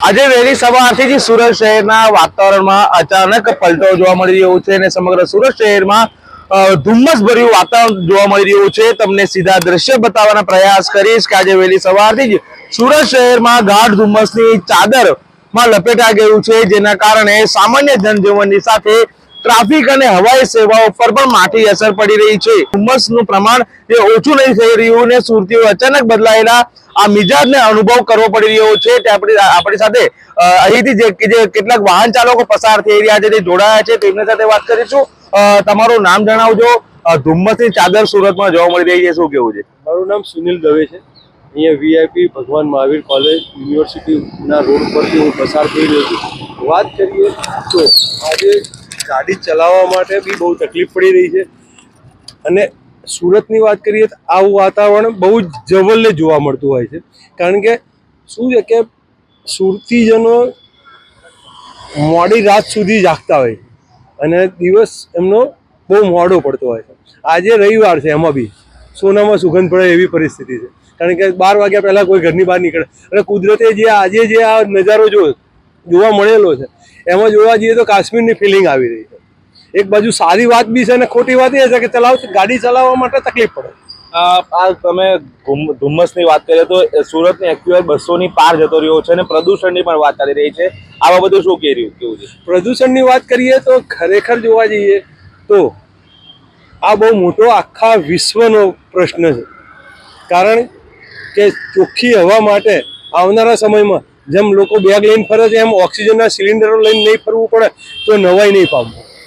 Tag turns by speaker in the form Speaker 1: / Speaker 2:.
Speaker 1: આજે વહેલી સવારથી જ સુરત શહેરના વાતાવરણમાં અચાનક પલટો જોવા મળી રહ્યો છે અને સમગ્ર સુરત શહેરમાં ધુમ્મસ ભર્યું વાતાવરણ જોવા મળી રહ્યું છે। તમને સીધા દ્રશ્ય બતાવવાનો પ્રયાસ કરીશ કે આજે વહેલી સવારથી જ સુરત શહેરમાં ગાઢ ધુમ્મસની ચાદરમાં લપેટાઈ ગયું છે, જેના કારણે સામાન્ય જનજીવનની સાથે ટ્રાફિક અને હવાઈ સેવાઓ પર પણ માઠી અસર પડી રહી છે। ધુમ્મસનું પ્રમાણ જે ઓછું નહીં થઈ રહ્યું ને સુરતીઓ અચાનક બદલાયેલા આ મિજાજને અનુભવ કરવો પડી રહ્યો છે। તે આપણી સાથે અહીંથી જે કેટલાક વાહન ચાલકો પસાર થઈ રહ્યા છે તે જોડાયા છે, તેમની સાથે વાત કરીશું। તમારું નામ જણાવજો। ધુમ્મસની ચાદર સુરતમાં જોવા મળી રહી છે, શું કેવું છે?
Speaker 2: મારું નામ સુનિલ દવે છે। અહીંયા વીઆઈપી ભગવાન મહાવીર કોલેજ યુનિવર્સિટીના રોડ પરથી હું પસાર થઈ રહ્યો છું। વાત કરીએ તો આજે ગાડી ચલાવવા માટે બી બહુ તકલીફ પડી રહી છે અને સુરતની વાત કરીએ તો આવું વાતાવરણ બહુ જ જવલ્લે જોવા મળતું હોય છે, કારણ કે શું છે કે સુરતીજનો મોડી રાત સુધી જાગતા હોય અને દિવસ એમનો બહુ મોડો પડતો હોય છે। આજે રવિવાર છે, એમાં બી સોનામાં સુગંધ પડે એવી પરિસ્થિતિ છે, કારણ કે 12 વાગ્યા પહેલાં કોઈ ઘરની બહાર નીકળે અને કુદરતે આજે જે આ નજારો જોવા મળેલો છે એમાં જોવા જઈએ તો કાશ્મીરની ફિલિંગ આવી રહી છે। એક બાજુ સારી વાત બી છે અને ખોટી વાત એ છે કે ગાડી ચલાવવા માટે તકલીફ પડે।
Speaker 1: આ તમે ધુમ્મસની વાત કરીએ તો સુરતની એક્યુઆઈ 200 ની પાર જતો રહ્યો છે અને પ્રદૂષણની પણ વાત ચાલી રહી છે, આ બાબતે શું કેવું છે?
Speaker 2: પ્રદૂષણની વાત કરીએ તો ખરેખર જોવા જઈએ તો આ બહુ મોટો આખા વિશ્વનો પ્રશ્ન છે, કારણ કે ચોખ્ખી હવા માટે આવનારા સમયમાં જેમ લોકો બેગ લઈને ફરે છે એમ ઓક્સિજનના સિલિન્ડરો લઈને નહીં ફરવું પડે તો નવાઈ નહીં પામવું।